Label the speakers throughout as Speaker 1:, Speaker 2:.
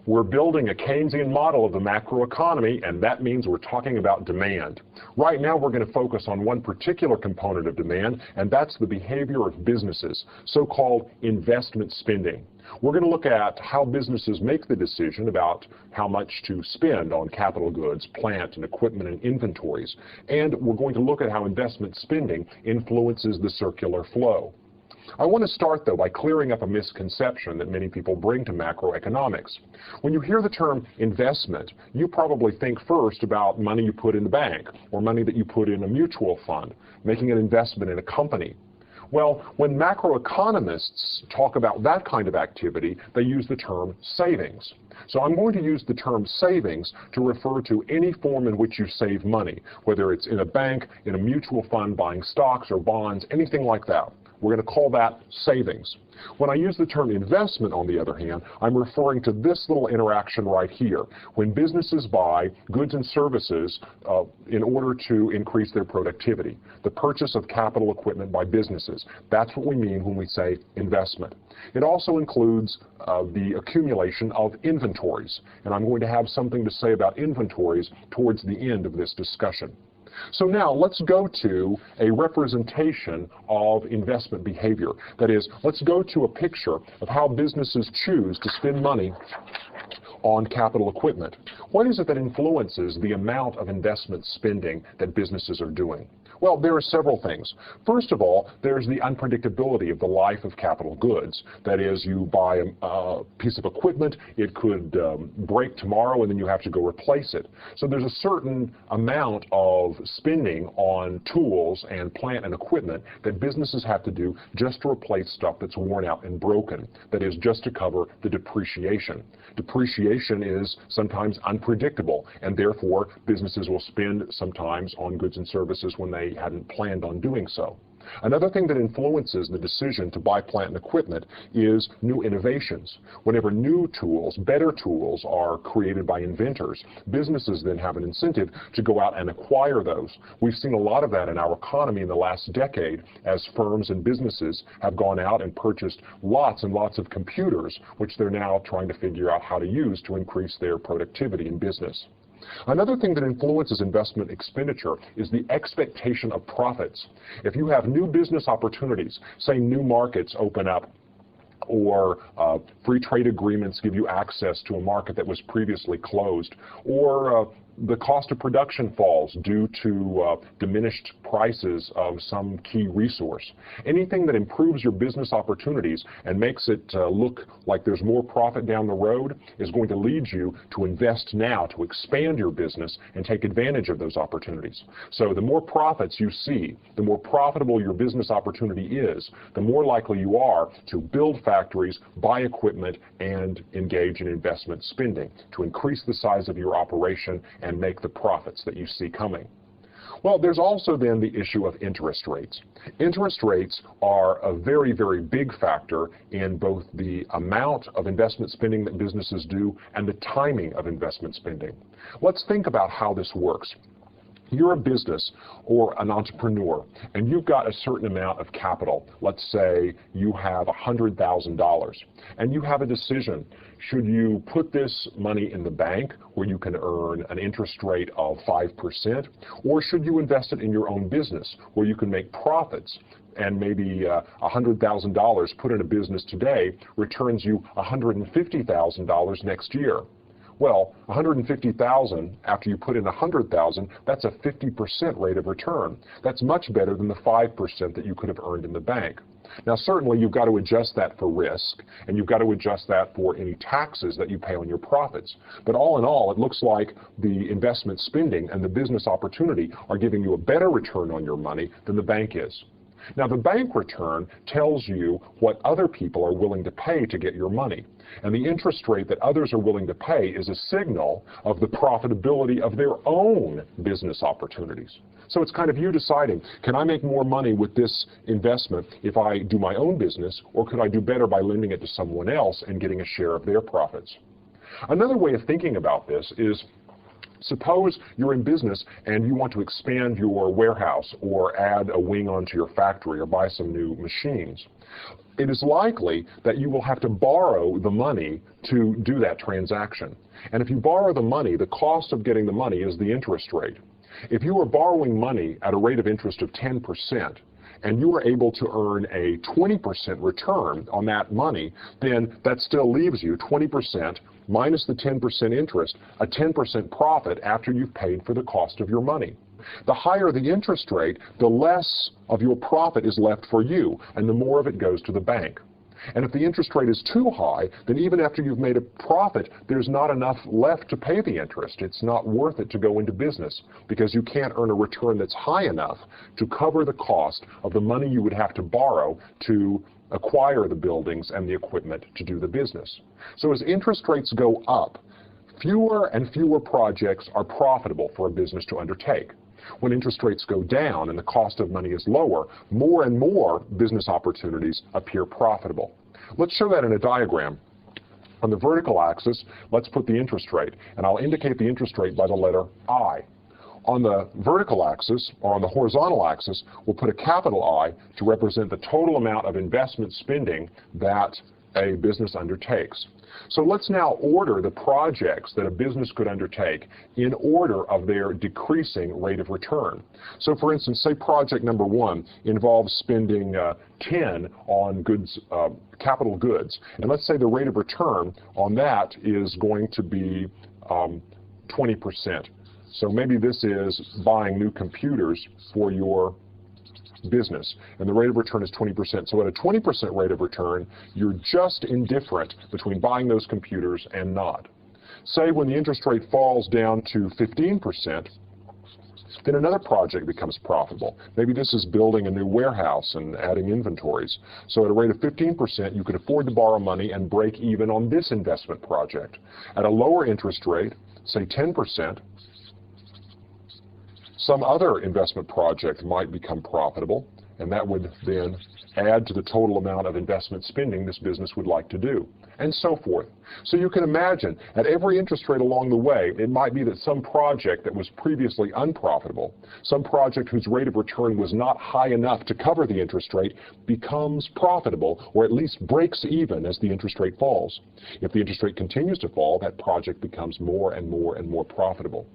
Speaker 1: We're building a Keynesian model of the macroeconomy, and that means we're talking about demand. Right now, we're going to focus on one particular component of demand, and that's the behavior of businesses, so-called investment spending. We're going to look at how businesses make the decision about how much to spend on capital goods, plant and equipment and inventories. And we're going to look at how investment spending influences the circular flow. I want to start, though, by clearing up a misconception that many people bring to macroeconomics. When you hear the term investment, you probably think first about money you put in the bank or money that you put in a mutual fund, making an investment in a company. Well, when macroeconomists talk about that kind of activity, they use the term savings. So I'm going to use the term savings to refer to any form in which you save money, whether it's in a bank, in a mutual fund, buying stocks or bonds, anything like that. We're going to call that savings. When I use the term investment, on the other hand, I'm referring to this little interaction right here. When businesses buy goods and services in order to increase their productivity, the purchase of capital equipment by businesses. That's what we mean when we say investment. It also includes the accumulation of inventories, and I'm going to have something to say about inventories towards the end of this discussion. So now let's go to a representation of investment behavior. That is, let's go to a picture of how businesses choose to spend money on capital equipment. What is it that influences the amount of investment spending that businesses are doing? Well, there are several things. First of all, there's the unpredictability of the life of capital goods. That is, you buy a piece of equipment, it could break tomorrow and then you have to go replace it. So there's a certain amount of spending on tools and plant and equipment that businesses have to do just to replace stuff that's worn out and broken. That is, just to cover the depreciation. Depreciation is sometimes unpredictable, and therefore businesses will spend sometimes on goods and services when they hadn't planned on doing so. Another thing that influences the decision to buy plant and equipment is new innovations. Whenever new tools, better tools, are created by inventors, businesses then have an incentive to go out and acquire those. We've seen a lot of that in our economy in the last decade as firms and businesses have gone out and purchased lots and lots of computers, which they're now trying to figure out how to use to increase their productivity in business. Another thing that influences investment expenditure is the expectation of profits. If you have new business opportunities, say new markets open up, or free trade agreements give you access to a market that was previously closed, or the cost of production falls due to diminished prices of some key resource. Anything that improves your business opportunities and makes it look like there's more profit down the road is going to lead you to invest now to expand your business and take advantage of those opportunities. So the more profits you see, the more profitable your business opportunity is, the more likely you are to build factories, buy equipment, and engage in investment spending to increase the size of your operation and make the profits that you see coming. Well, there's also then the issue of interest rates. Interest rates are a very, very big factor in both the amount of investment spending that businesses do and the timing of investment spending. Let's think about how this works. You're a business or an entrepreneur, and you've got a certain amount of capital. Let's say you have $100,000, and you have a decision. Should you put this money in the bank where you can earn an interest rate of 5%, or should you invest it in your own business where you can make profits? And maybe $100,000 put in a business today returns you $150,000 next year. Well, $150,000 after you put in $100,000, that's a 50% rate of return. That's much better than the 5% that you could have earned in the bank. Now, certainly, you've got to adjust that for risk, and you've got to adjust that for any taxes that you pay on your profits. But all in all, it looks like the investment spending and the business opportunity are giving you a better return on your money than the bank is. Now, the bank return tells you what other people are willing to pay to get your money. And the interest rate that others are willing to pay is a signal of the profitability of their own business opportunities. So it's kind of you deciding, can I make more money with this investment if I do my own business, or could I do better by lending it to someone else and getting a share of their profits? Another way of thinking about this is Suppose you're in business and you want to expand your warehouse or add a wing onto your factory or buy some new machines. It is likely that you will have to borrow the money to do that transaction. And if you borrow the money, the cost of getting the money is the interest rate. If you are borrowing money at a rate of interest of 10%, and you are able to earn a 20% return on that money, then that still leaves you 20% minus the 10% interest, a 10% profit after you've paid for the cost of your money. The higher the interest rate, the less of your profit is left for you, and the more of it goes to the bank. And if the interest rate is too high, then even after you've made a profit, there's not enough left to pay the interest. It's not worth it to go into business because you can't earn a return that's high enough to cover the cost of the money you would have to borrow to acquire the buildings and the equipment to do the business. So as interest rates go up, fewer and fewer projects are profitable for a business to undertake. When interest rates go down and the cost of money is lower, more and more business opportunities appear profitable. Let's show that in a diagram. On the vertical axis, let's put the interest rate, and I'll indicate the interest rate by the letter I. On the vertical axis, or on the horizontal axis, we'll put a capital I to represent the total amount of investment spending that a business undertakes. So let's now order the projects that a business could undertake in order of their decreasing rate of return. So for instance, say project number 1 involves spending 10 on goods, capital goods. And let's say the rate of return on that is going to be 20%. So maybe this is buying new computers for your business, and the rate of return is 20%. So at a 20% rate of return, you're just indifferent between buying those computers and not. Say when the interest rate falls down to 15%, then another project becomes profitable. Maybe this is building a new warehouse and adding inventories. So at a rate of 15%, you could afford to borrow money and break even on this investment project. At a lower interest rate, say 10%, some other investment project might become profitable, and that would then add to the total amount of investment spending this business would like to do, and so forth. So you can imagine, at every interest rate along the way, it might be that some project that was previously unprofitable, some project whose rate of return was not high enough to cover the interest rate, becomes profitable, or at least breaks even as the interest rate falls. If the interest rate continues to fall, that project becomes more and more and more profitable.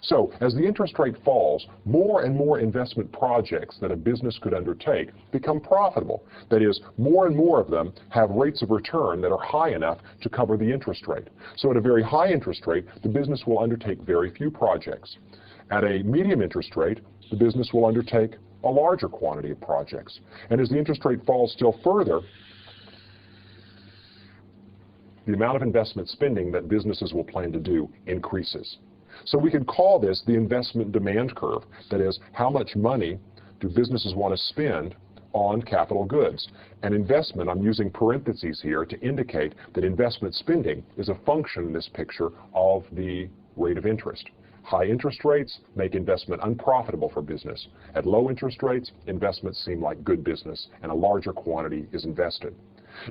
Speaker 1: So, as the interest rate falls, more and more investment projects that a business could undertake become profitable. That is, more and more of them have rates of return that are high enough to cover the interest rate. So at a very high interest rate, the business will undertake very few projects. At a medium interest rate, the business will undertake a larger quantity of projects. And as the interest rate falls still further, the amount of investment spending that businesses will plan to do increases. So we could call this the investment demand curve. That is, how much money do businesses want to spend on capital goods? And investment, I'm using parentheses here to indicate that investment spending is a function in this picture of the rate of interest. High interest rates make investment unprofitable for business. At low interest rates, investments seem like good business, and a larger quantity is invested.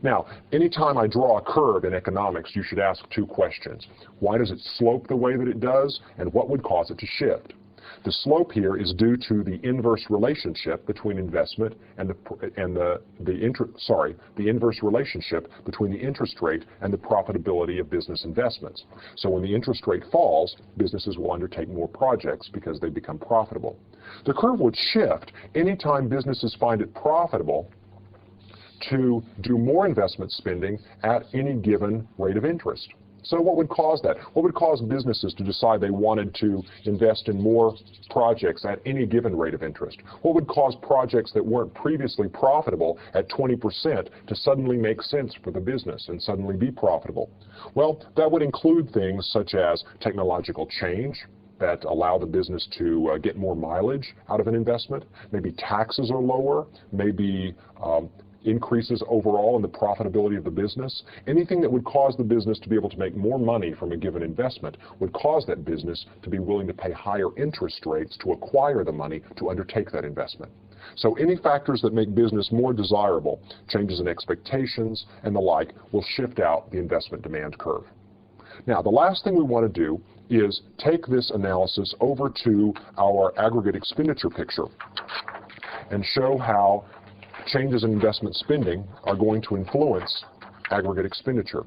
Speaker 1: Now, anytime I draw a curve in economics, you should ask two questions. Why does it slope the way that it does, and what would cause it to shift? The slope here is due to the inverse relationship between investment and the inverse relationship between the interest rate and the profitability of business investments. So when the interest rate falls, businesses will undertake more projects because they become profitable. The curve would shift anytime businesses find it profitable to do more investment spending at any given rate of interest. So what would cause that? What would cause businesses to decide they wanted to invest in more projects at any given rate of interest? What would cause projects that weren't previously profitable at 20% to suddenly make sense for the business and suddenly be profitable? Well, that would include things such as technological change that allow the business to get more mileage out of an investment. Maybe taxes are lower. Maybe increases overall in the profitability of the business. Anything that would cause the business to be able to make more money from a given investment would cause that business to be willing to pay higher interest rates to acquire the money to undertake that investment. So any factors that make business more desirable, changes in expectations and the like, will shift out the investment demand curve. Now, the last thing we want to do is take this analysis over to our aggregate expenditure picture and show how changes in investment spending are going to influence aggregate expenditure.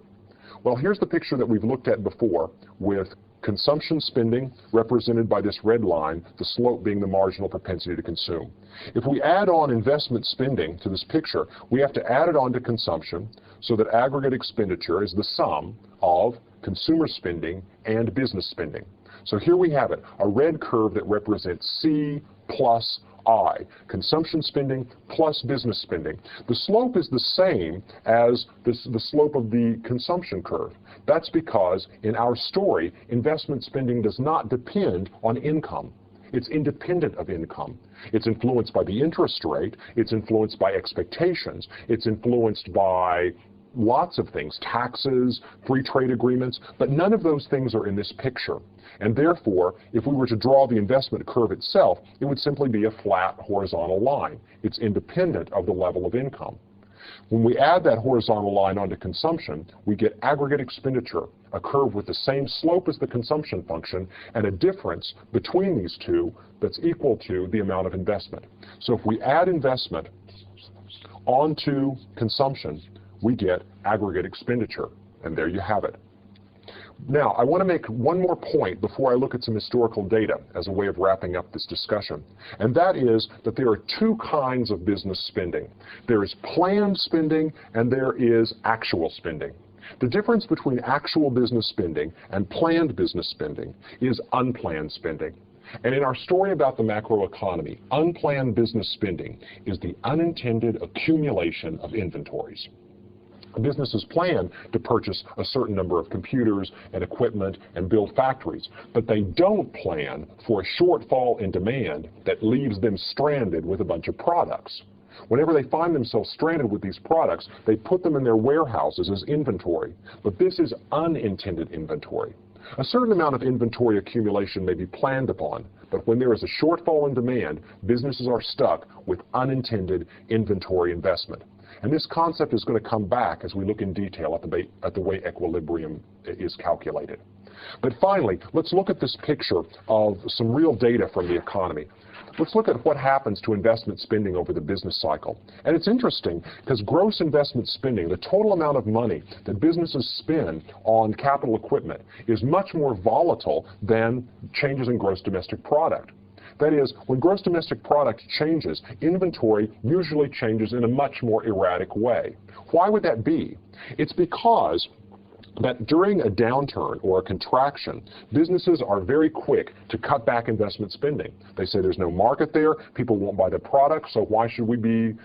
Speaker 1: Well, here's the picture that we've looked at before with consumption spending represented by this red line, the slope being the marginal propensity to consume. If we add on investment spending to this picture, we have to add it on to consumption so that aggregate expenditure is the sum of consumer spending and business spending. So here we have it, a red curve that represents C plus I, consumption spending plus business spending. The slope is the same as the slope of the consumption curve. That's because in our story, investment spending does not depend on income. It's independent of income. It's influenced by the interest rate. It's influenced by expectations. It's influenced by lots of things, taxes, free trade agreements, but none of those things are in this picture. And therefore, if we were to draw the investment curve itself, it would simply be a flat horizontal line. It's independent of the level of income. When we add that horizontal line onto consumption, we get aggregate expenditure, a curve with the same slope as the consumption function and a difference between these two that's equal to the amount of investment. So if we add investment onto consumption, we get aggregate expenditure, and there you have it. Now, I want to make one more point before I look at some historical data as a way of wrapping up this discussion, and that is that there are two kinds of business spending. There is planned spending and there is actual spending. The difference between actual business spending and planned business spending is unplanned spending. And in our story about the macroeconomy, unplanned business spending is the unintended accumulation of inventories. Businesses plan to purchase a certain number of computers and equipment and build factories, but they don't plan for a shortfall in demand that leaves them stranded with a bunch of products. Whenever they find themselves stranded with these products, they put them in their warehouses as inventory, but this is unintended inventory. A certain amount of inventory accumulation may be planned upon, but when there is a shortfall in demand, businesses are stuck with unintended inventory investment. And this concept is going to come back as we look in detail at the way equilibrium is calculated. But finally, let's look at this picture of some real data from the economy. Let's look at what happens to investment spending over the business cycle. And it's interesting because gross investment spending, the total amount of money that businesses spend on capital equipment, is much more volatile than changes in gross domestic product. That is, when gross domestic product changes, inventory usually changes in a much more erratic way. Why would that be? It's because that during a downturn or a contraction, businesses are very quick to cut back investment spending. They say there's no market there, people won't buy the product, so why should we be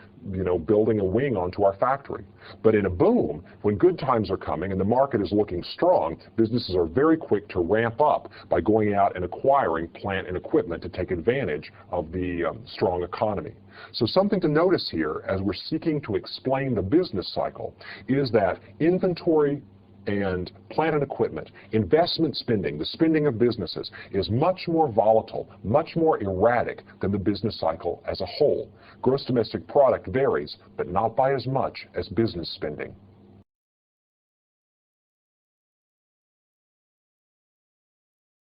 Speaker 1: building a wing onto our factory? But in a boom, when good times are coming and the market is looking strong, businesses are very quick to ramp up by going out and acquiring plant and equipment to take advantage of the strong economy. So something to notice here as we're seeking to explain the business cycle is that inventory and plant and equipment, investment spending, the spending of businesses, is much more volatile, much more erratic than the business cycle as a whole. Gross domestic product varies, but not by as much as business spending.